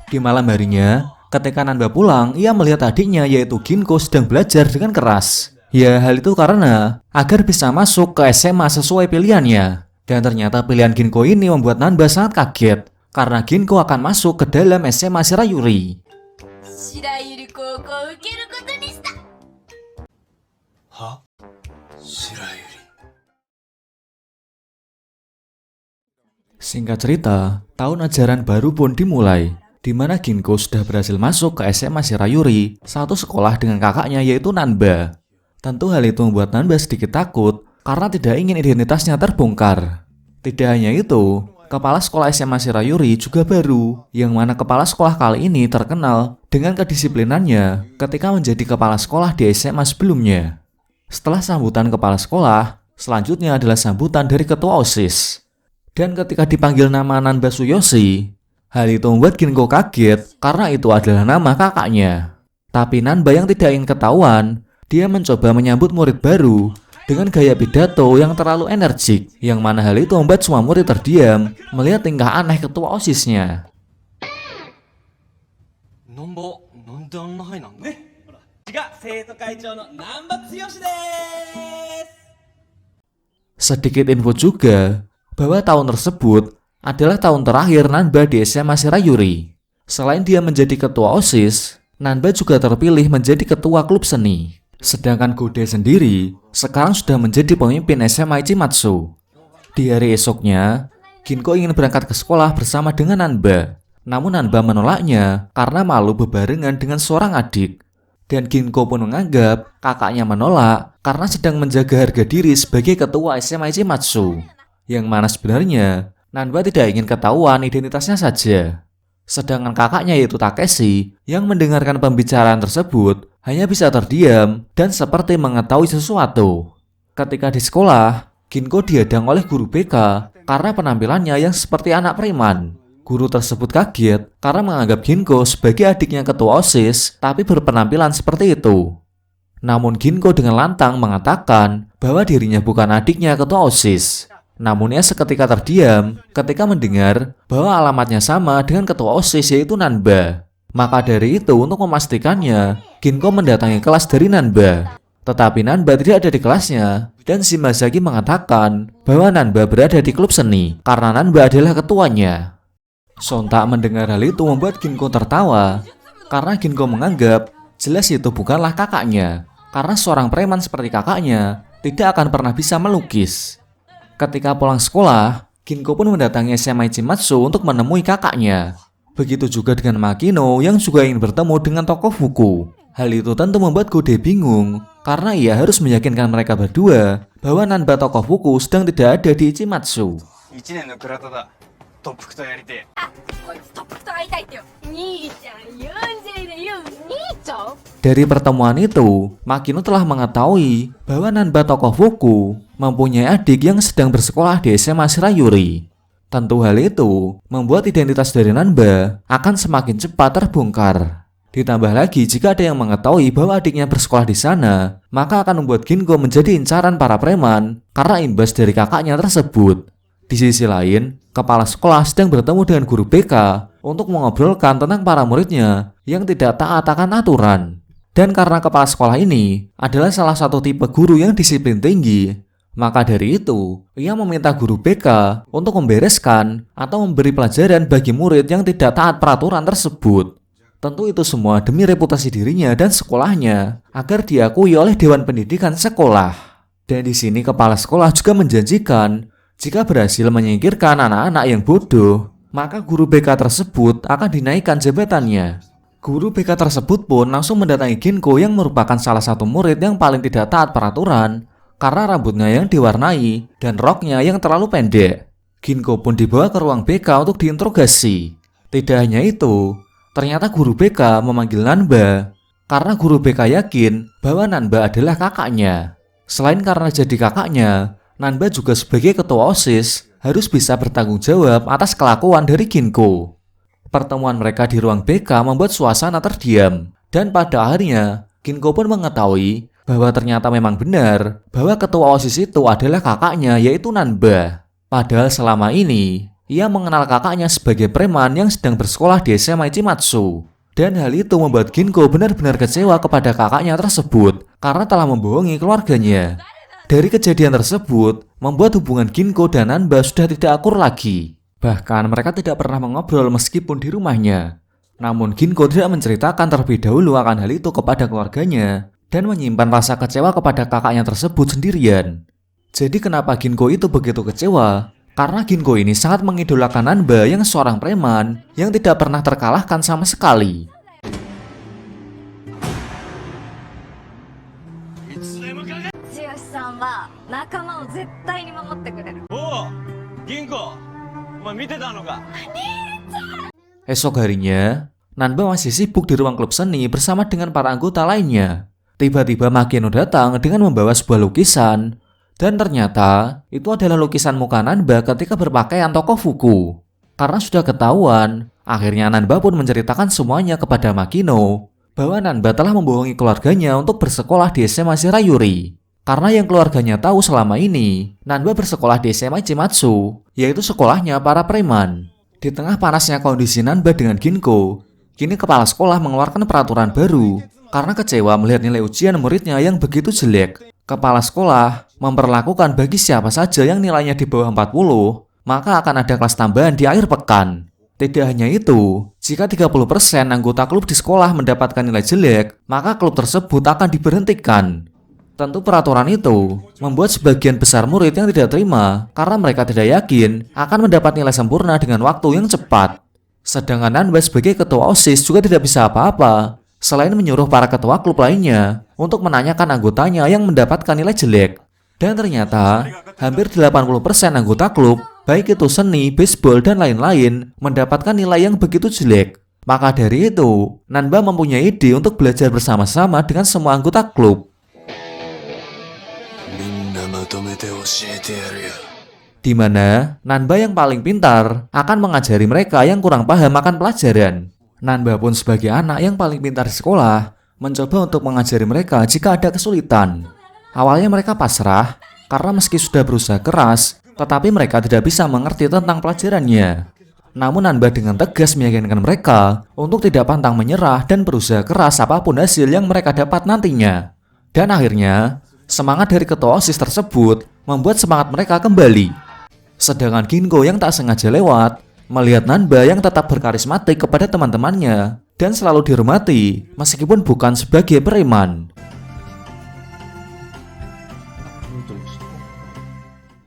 Di malam harinya, ketika Nanba pulang, ia melihat adiknya yaitu Ginko sedang belajar dengan keras. Ya, hal itu karena agar bisa masuk ke SMA sesuai pilihannya. Dan ternyata pilihan Ginko ini membuat Nanba sangat kaget karena Ginko akan masuk ke dalam SMA Shirayuri. Singkat cerita, tahun ajaran baru pun dimulai, di mana Ginko sudah berhasil masuk ke SMA Shirayuri, satu sekolah dengan kakaknya yaitu Nanba. Tentu hal itu membuat Nanba sedikit takut karena tidak ingin identitasnya terbongkar. Tidak hanya itu, kepala sekolah SMA Shirayuri juga baru, yang mana kepala sekolah kali ini terkenal dengan kedisiplinannya ketika menjadi kepala sekolah di SMA sebelumnya. Setelah sambutan kepala sekolah, selanjutnya adalah sambutan dari ketua OSIS. Dan ketika dipanggil nama Nanba Tsuyoshi, hal itu membuat Ginko kaget karena itu adalah nama kakaknya. Tapi Nanba yang tidak ingin ketahuan, dia mencoba menyambut murid baru dengan gaya pidato yang terlalu energik, yang mana hal itu membuat semua murid terdiam melihat tingkah aneh ketua OSISnya. Sedikit info juga bahwa tahun tersebut adalah tahun terakhir Nanba di SMA Shirayuri. Selain dia menjadi ketua OSIS, Nanba juga terpilih menjadi ketua klub seni. Sedangkan Gode sendiri sekarang sudah menjadi pemimpin SMA Ichimatsu. Di hari esoknya, Ginko ingin berangkat ke sekolah bersama dengan Nanba. Namun Nanba menolaknya karena malu bebarengan dengan seorang adik. Dan Ginko pun menganggap kakaknya menolak karena sedang menjaga harga diri sebagai ketua SMA Ichimatsu. Yang mana sebenarnya Nanba tidak ingin ketahuan identitasnya saja. Sedangkan kakaknya yaitu Takeshi yang mendengarkan pembicaraan tersebut hanya bisa terdiam dan seperti mengetahui sesuatu. Ketika di sekolah, Ginko dihadang oleh guru BK karena penampilannya yang seperti anak preman. Guru tersebut kaget karena menganggap Ginko sebagai adiknya ketua OSIS tapi berpenampilan seperti itu. Namun Ginko dengan lantang mengatakan bahwa dirinya bukan adiknya ketua OSIS. Namun ia seketika terdiam ketika mendengar bahwa alamatnya sama dengan ketua OSIS yaitu Nanba. Maka dari itu untuk memastikannya, Ginko mendatangi kelas dari Nanba. Tetapi Nanba tidak ada di kelasnya dan Shimazaki mengatakan bahwa Nanba berada di klub seni karena Nanba adalah ketuanya. Sontak mendengar hal itu membuat Ginko tertawa karena Ginko menganggap jelas itu bukanlah kakaknya karena seorang preman seperti kakaknya tidak akan pernah bisa melukis. Ketika pulang sekolah, Ginko pun mendatangi SMA Ichimatsu untuk menemui kakaknya. Begitu juga dengan Makino yang juga ingin bertemu dengan tokoh Fuku. Hal itu tentu membuat Gode bingung karena ia harus meyakinkan mereka berdua bahwa Nanba tokoh Fuku sedang tidak ada di Ichimatsu. Dari pertemuan itu, Makino telah mengetahui bahwa Nanba tokoh Fuku mempunyai adik yang sedang bersekolah di SMA Shirayuri. Tentu hal itu membuat identitas dari Nanba akan semakin cepat terbongkar. Ditambah lagi jika ada yang mengetahui bahwa adiknya bersekolah di sana, maka akan membuat Ginko menjadi incaran para preman karena imbas dari kakaknya tersebut. Di sisi lain, kepala sekolah sedang bertemu dengan guru BK untuk mengobrolkan tentang para muridnya yang tidak taat akan aturan. Dan karena kepala sekolah ini adalah salah satu tipe guru yang disiplin tinggi, maka dari itu ia meminta guru BK untuk membereskan atau memberi pelajaran bagi murid yang tidak taat peraturan tersebut. Tentu itu semua demi reputasi dirinya dan sekolahnya agar diakui oleh Dewan Pendidikan sekolah. Dan di sini kepala sekolah juga menjanjikan jika berhasil menyingkirkan anak-anak yang bodoh, maka guru BK tersebut akan dinaikkan jabatannya. Guru BK tersebut pun langsung mendatangi Ginko yang merupakan salah satu murid yang paling tidak taat peraturan karena rambutnya yang diwarnai dan roknya yang terlalu pendek. Ginko pun dibawa ke ruang BK untuk diinterogasi. Tidak hanya itu, ternyata guru BK memanggil Nanba karena guru BK yakin bahwa Nanba adalah kakaknya. Selain karena jadi kakaknya, Nanba juga sebagai ketua OSIS harus bisa bertanggung jawab atas kelakuan dari Ginko. Pertemuan mereka di ruang BK membuat suasana terdiam, dan pada akhirnya Ginko pun mengetahui bahwa ternyata memang benar bahwa ketua OSIS itu adalah kakaknya yaitu Nanba. Padahal selama ini Ia mengenal kakaknya sebagai preman yang sedang bersekolah di SMA Ichimatsu. Dan hal itu membuat Ginko benar-benar kecewa kepada kakaknya tersebut karena telah membohongi keluarganya. Dari kejadian tersebut, membuat hubungan Ginko dan Nanba sudah tidak akur lagi. Bahkan mereka tidak pernah mengobrol meskipun di rumahnya. Namun Ginko tidak menceritakan terlebih dahulu akan hal itu kepada keluarganya dan menyimpan rasa kecewa kepada kakaknya tersebut sendirian. Jadi kenapa Ginko itu begitu kecewa? Karena Ginko ini sangat mengidolakan Nanba yang seorang preman yang tidak pernah terkalahkan sama sekali. 剛さんは仲間を絶対に守ってくれる。おお、銀行、お前見てたのか。 Esok harinya, Nanba masih sibuk di ruang klub seni bersama dengan para anggota lainnya. Tiba-tiba Makino datang dengan membawa sebuah lukisan. Dan ternyata itu adalah lukisan muka Nanba ketika berpakaian tokoh Fuku. Karena sudah ketahuan, akhirnya Nanba pun menceritakan semuanya kepada Makino bahwa Nanba telah membohongi keluarganya untuk bersekolah di SMA Shirayuri. Karena yang keluarganya tahu selama ini, Nanba bersekolah di SMA Ichimatsu, yaitu sekolahnya para preman. Di tengah panasnya kondisi Nanba dengan Ginko, kini kepala sekolah mengeluarkan peraturan baru karena kecewa melihat nilai ujian muridnya yang begitu jelek. Kepala sekolah memperlakukan bagi siapa saja yang nilainya di bawah 40, maka akan ada kelas tambahan di akhir pekan. Tidak hanya itu, jika 30% anggota klub di sekolah mendapatkan nilai jelek, maka klub tersebut akan diberhentikan. Tentu peraturan itu membuat sebagian besar murid yang tidak terima karena mereka tidak yakin akan mendapat nilai sempurna dengan waktu yang cepat. Sedangkan Nanba sebagai ketua OSIS juga tidak bisa apa-apa selain menyuruh para ketua klub lainnya untuk menanyakan anggotanya yang mendapatkan nilai jelek. Dan ternyata, hampir 80% anggota klub, baik itu seni, baseball, dan lain-lain, mendapatkan nilai yang begitu jelek. Maka dari itu, Nanba mempunyai ide untuk belajar bersama-sama dengan semua anggota klub. Di mana Nanba yang paling pintar akan mengajari mereka yang kurang paham akan pelajaran. Nanba pun sebagai anak yang paling pintar di sekolah, mencoba untuk mengajari mereka jika ada kesulitan. Awalnya mereka pasrah, karena meski sudah berusaha keras, tetapi mereka tidak bisa mengerti tentang pelajarannya. Namun Nanba dengan tegas meyakinkan mereka untuk tidak pantang menyerah dan berusaha keras apapun hasil yang mereka dapat nantinya. Dan akhirnya, semangat dari ketua OSIS tersebut membuat semangat mereka kembali. Sedangkan Ginko yang tak sengaja lewat, melihat Nanba yang tetap berkarismatik kepada teman-temannya dan selalu dihormati meskipun bukan sebagai preman.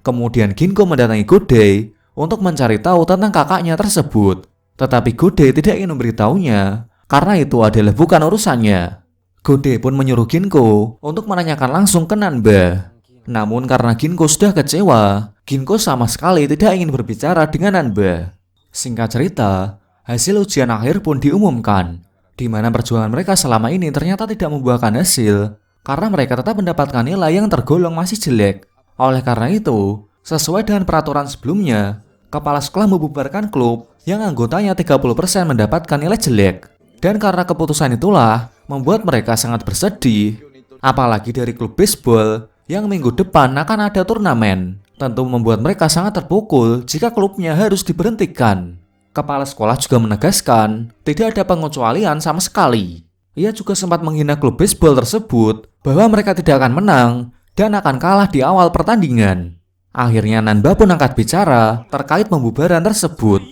Kemudian Ginko mendatangi Godei untuk mencari tahu tentang kakaknya tersebut. Tetapi Godei tidak ingin memberitahunya karena itu adalah bukan urusannya. Godei pun menyuruh Ginko untuk menanyakan langsung ke Nanba. Namun karena Ginko sudah kecewa, Ginko sama sekali tidak ingin berbicara dengan Nanba. Singkat cerita, hasil ujian akhir pun diumumkan, di mana perjuangan mereka selama ini ternyata tidak membuahkan hasil karena mereka tetap mendapatkan nilai yang tergolong masih jelek. Oleh karena itu, sesuai dengan peraturan sebelumnya, kepala sekolah membubarkan klub yang anggotanya 30% mendapatkan nilai jelek. Dan karena keputusan itulah membuat mereka sangat bersedih, apalagi dari klub baseball yang minggu depan akan ada turnamen. Tentu membuat mereka sangat terpukul jika klubnya harus diberhentikan. Kepala sekolah juga menegaskan tidak ada pengecualian sama sekali. Ia juga sempat menghina klub baseball tersebut bahwa mereka tidak akan menang dan akan kalah di awal pertandingan. Akhirnya Nanba pun angkat bicara terkait pembubaran tersebut.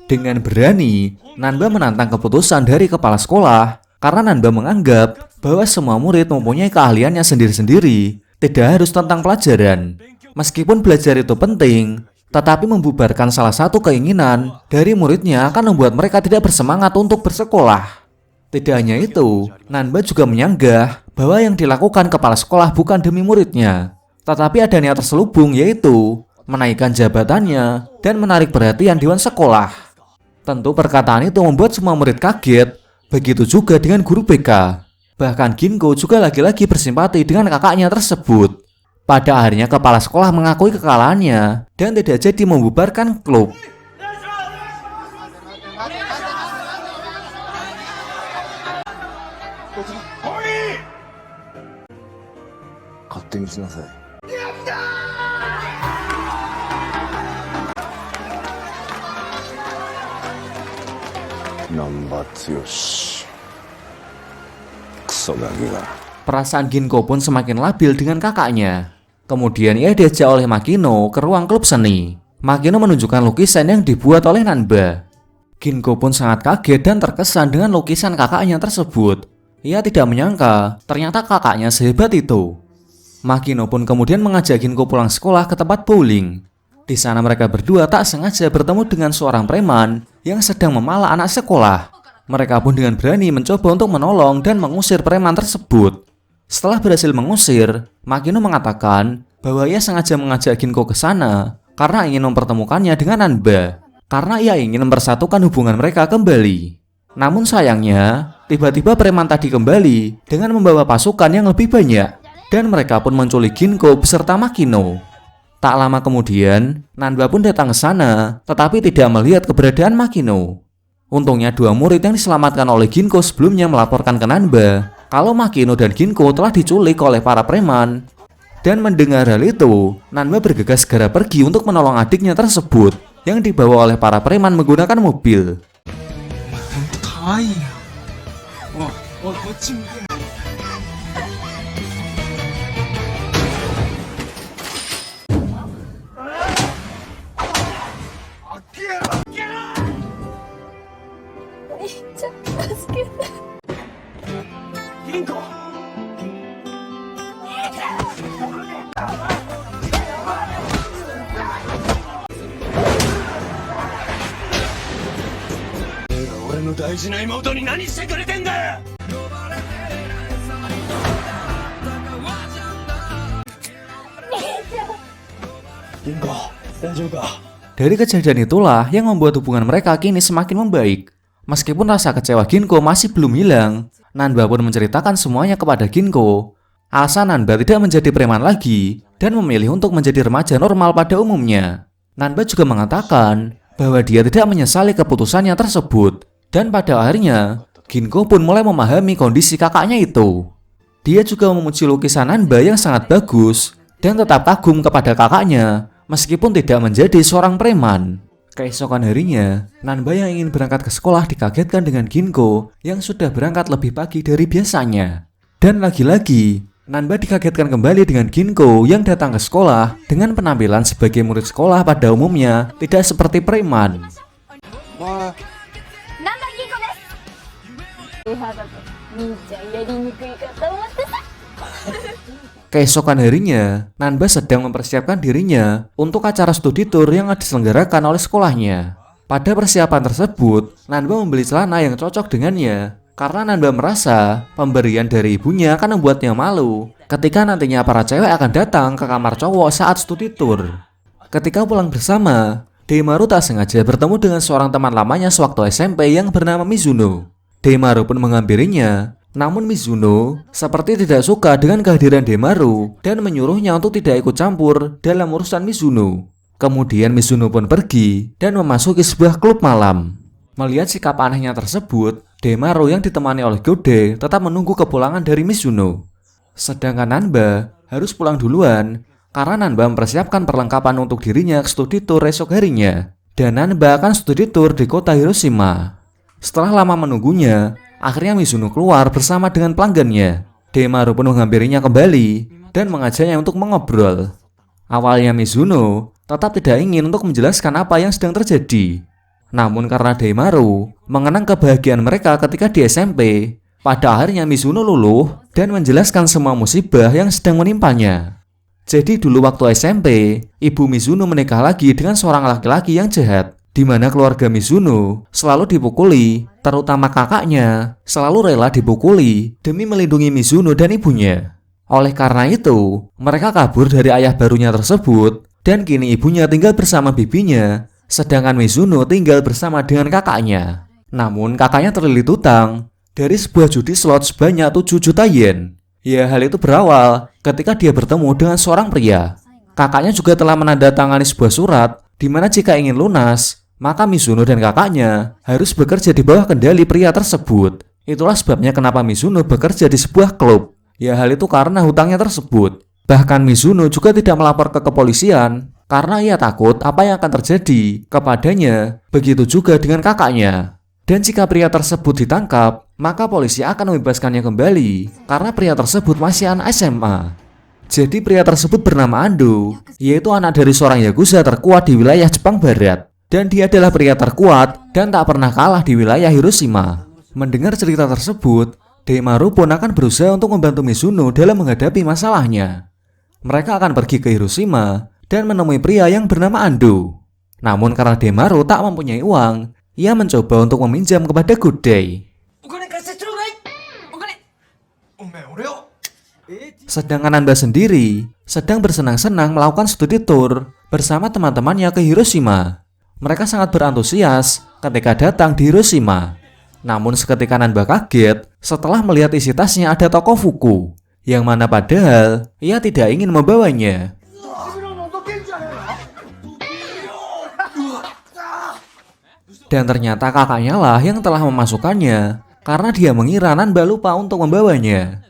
Dengan berani, Nanba menantang keputusan dari kepala sekolah karena Nanba menganggap bahwa semua murid mempunyai keahliannya sendiri-sendiri, tidak harus tentang pelajaran. Meskipun belajar itu penting, tetapi membubarkan salah satu keinginan dari muridnya akan membuat mereka tidak bersemangat untuk bersekolah. Tidak hanya itu, Nanba juga menyanggah bahwa yang dilakukan kepala sekolah bukan demi muridnya, tetapi ada niat terselubung, yaitu menaikkan jabatannya dan menarik perhatian dewan sekolah. Tentu perkataan itu membuat semua murid kaget, begitu juga dengan guru BK. Bahkan Ginko juga lagi-lagi bersimpati dengan kakaknya tersebut. Pada akhirnya kepala sekolah mengakui kekalahannya dan tidak jadi membubarkan klub. 難波剛クソガキが Perasaan Ginko pun semakin labil dengan kakaknya. Kemudian ia diajak oleh Makino ke ruang klub seni. Makino menunjukkan lukisan yang dibuat oleh Nanba. Ginko pun sangat kaget dan terkesan dengan lukisan kakaknya tersebut. Ia tidak menyangka ternyata kakaknya sehebat itu. Makino pun kemudian mengajak Ginko pulang sekolah ke tempat bowling. Di sana mereka berdua tak sengaja bertemu dengan seorang preman yang sedang memalak anak sekolah. Mereka pun dengan berani mencoba untuk menolong dan mengusir preman tersebut. Setelah berhasil mengusir, Makino mengatakan bahwa ia sengaja mengajak Ginko ke sana karena ingin mempertemukannya dengan Nanba, karena ia ingin mempersatukan hubungan mereka kembali. Namun sayangnya, tiba-tiba preman tadi kembali dengan membawa pasukan yang lebih banyak, dan mereka pun menculik Ginko beserta Makino. Tak lama kemudian, Nanba pun datang ke sana, tetapi tidak melihat keberadaan Makino. Untungnya dua murid yang diselamatkan oleh Ginko sebelumnya melaporkan ke Nanba kalau Makino dan Ginko telah diculik oleh para preman. Dan mendengar hal itu, Nanba bergegas segera pergi untuk menolong adiknya tersebut yang dibawa oleh para preman menggunakan mobil. Dari kejadian itulah yang membuat hubungan mereka kini semakin membaik. Meskipun rasa kecewa Ginko masih belum hilang, Nanba pun menceritakan semuanya kepada Ginko. Alasan Nanba tidak menjadi preman lagi dan memilih untuk menjadi remaja normal pada umumnya. Nanba juga mengatakan bahwa dia tidak menyesali keputusannya tersebut. Dan pada akhirnya, Ginko pun mulai memahami kondisi kakaknya itu. Dia juga memuji lukisan Nanba yang sangat bagus dan tetap kagum kepada kakaknya meskipun tidak menjadi seorang preman. Keesokan harinya, Nanba yang ingin berangkat ke sekolah dikagetkan dengan Ginko yang sudah berangkat lebih pagi dari biasanya. Dan lagi-lagi, Nanba dikagetkan kembali dengan Ginko yang datang ke sekolah dengan penampilan sebagai murid sekolah pada umumnya tidak seperti preman. Keesokan harinya, Nanba sedang mempersiapkan dirinya untuk acara studi tour yang diselenggarakan oleh sekolahnya. Pada persiapan tersebut, Nanba membeli celana yang cocok dengannya karena Nanba merasa pemberian dari ibunya akan membuatnya malu ketika nantinya para cewek akan datang ke kamar cowok saat studi tour. Ketika pulang bersama, Deimaru tak sengaja bertemu dengan seorang teman lamanya sewaktu SMP yang bernama Mizuno. Deimaru pun menghampirinya. Namun Mizuno seperti tidak suka dengan kehadiran Deimaru dan menyuruhnya untuk tidak ikut campur dalam urusan Mizuno. Kemudian Mizuno pun pergi dan memasuki sebuah klub malam. Melihat sikap anehnya tersebut, Deimaru yang ditemani oleh Gode tetap menunggu kepulangan dari Mizuno. Sedangkan Nanba harus pulang duluan karena Nanba mempersiapkan perlengkapan untuk dirinya ke studi tour esok harinya. Dan Nanba akan studi tour di kota Hiroshima. Setelah lama menunggunya, akhirnya Mizuno keluar bersama dengan pelanggannya. Deimaru pun menghampirinya kembali dan mengajaknya untuk mengobrol. Awalnya Mizuno tetap tidak ingin untuk menjelaskan apa yang sedang terjadi. Namun karena Deimaru mengenang kebahagiaan mereka ketika di SMP, pada akhirnya Mizuno luluh dan menjelaskan semua musibah yang sedang menimpanya. Jadi dulu waktu SMP, ibu Mizuno menikah lagi dengan seorang laki-laki yang jahat, di mana keluarga Mizuno selalu dipukuli, terutama kakaknya selalu rela dipukuli demi melindungi Mizuno dan ibunya. Oleh karena itu, mereka kabur dari ayah barunya tersebut dan kini ibunya tinggal bersama bibinya, sedangkan Mizuno tinggal bersama dengan kakaknya. Namun kakaknya terlilit utang dari sebuah judi slot sebanyak 7 juta yen. Ya, hal itu berawal ketika dia bertemu dengan seorang pria. Kakaknya juga telah menandatangani sebuah surat di mana jika ingin lunas, maka Mizuno dan kakaknya harus bekerja di bawah kendali pria tersebut. Itulah sebabnya kenapa Mizuno bekerja di sebuah klub. Ya, hal itu karena hutangnya tersebut. Bahkan Mizuno juga tidak melapor ke kepolisian karena ia takut apa yang akan terjadi kepadanya. Begitu juga dengan kakaknya. Dan jika pria tersebut ditangkap, maka polisi akan membebaskannya kembali karena pria tersebut masih anak SMA. Jadi pria tersebut bernama Ando, yaitu anak dari seorang Yakuza terkuat di wilayah Jepang Barat. Dan dia adalah pria terkuat dan tak pernah kalah di wilayah Hiroshima. Mendengar cerita tersebut, Daimaru pun akan berusaha untuk membantu Mizuno dalam menghadapi masalahnya. Mereka akan pergi ke Hiroshima dan menemui pria yang bernama Ando. Namun karena Daimaru tak mempunyai uang, ia mencoba untuk meminjam kepada Godai. Sedangkan Nanba sendiri sedang bersenang-senang melakukan studi tour bersama teman-temannya ke Hiroshima. Mereka sangat berantusias ketika datang di Hiroshima. Namun seketika Nanba kaget setelah melihat isi tasnya ada toko Fuku, yang mana padahal ia tidak ingin membawanya. Dan ternyata kakaknya lah yang telah memasukkannya karena dia mengira Nanba lupa untuk membawanya.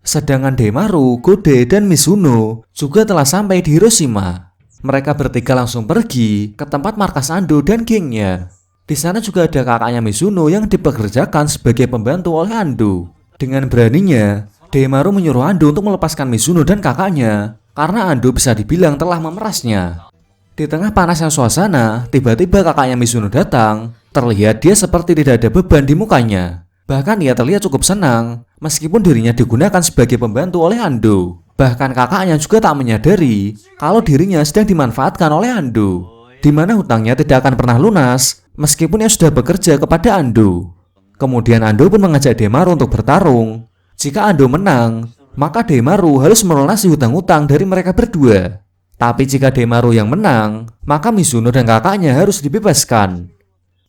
Sedangkan Daimaru, Godai, dan Mizuno juga telah sampai di Hiroshima. Mereka bertiga langsung pergi ke tempat markas Ando dan gengnya. Di sana juga ada kakaknya Mizuno yang dipekerjakan sebagai pembantu oleh Ando. Dengan beraninya, Daimaru menyuruh Ando untuk melepaskan Mizuno dan kakaknya karena Ando bisa dibilang telah memerasnya. Di tengah panasnya suasana, tiba-tiba kakaknya Mizuno datang. Terlihat dia seperti tidak ada beban di mukanya. Bahkan ia terlihat cukup senang meskipun dirinya digunakan sebagai pembantu oleh Ando. Bahkan kakaknya juga tak menyadari kalau dirinya sedang dimanfaatkan oleh Ando, di mana hutangnya tidak akan pernah lunas meskipun ia sudah bekerja kepada Ando. Kemudian Ando pun mengajak Daimaru untuk bertarung. Jika Ando menang, maka Daimaru harus melunasi hutang-hutang dari mereka berdua. Tapi jika Daimaru yang menang, maka Mizuno dan kakaknya harus dibebaskan.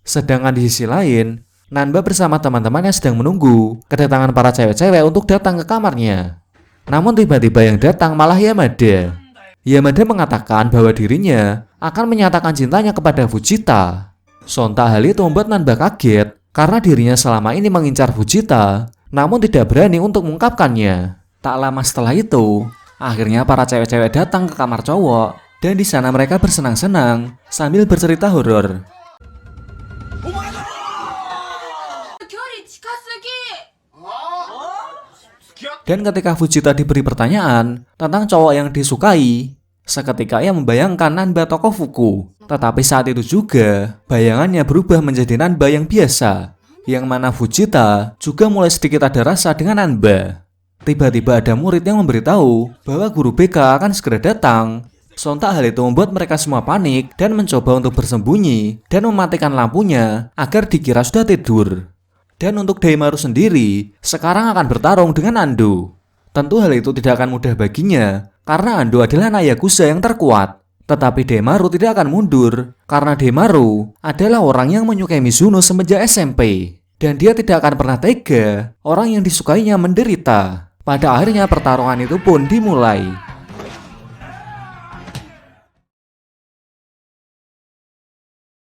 Sedangkan di sisi lain, Nanba bersama teman-temannya sedang menunggu kedatangan para cewek-cewek untuk datang ke kamarnya. Namun tiba-tiba yang datang malah Yamada. Yamada mengatakan bahwa dirinya akan menyatakan cintanya kepada Fujita. Sontak hal itu membuat Nanba kaget karena dirinya selama ini mengincar Fujita, namun tidak berani untuk mengungkapkannya. Tak lama setelah itu, akhirnya para cewek-cewek datang ke kamar cowok dan di sana mereka bersenang-senang sambil bercerita horor. Dan ketika Fujita diberi pertanyaan tentang cowok yang disukai, seketika ia membayangkan Nanba tokoh Fuku. Tetapi saat itu juga, bayangannya berubah menjadi Nanba yang biasa, yang mana Fujita juga mulai sedikit ada rasa dengan Nanba. Tiba-tiba ada murid yang memberitahu bahwa guru BK akan segera datang. Sontak hal itu membuat mereka semua panik dan mencoba untuk bersembunyi dan mematikan lampunya agar dikira sudah tidur. Dan untuk Daimaru sendiri, sekarang akan bertarung dengan Ando. Tentu hal itu tidak akan mudah baginya, karena Ando adalah anak Yakuza yang terkuat. Tetapi Daimaru tidak akan mundur, karena Daimaru adalah orang yang menyukai Mizuno semenjak SMP. Dan dia tidak akan pernah tega orang yang disukainya menderita. Pada akhirnya pertarungan itu pun dimulai.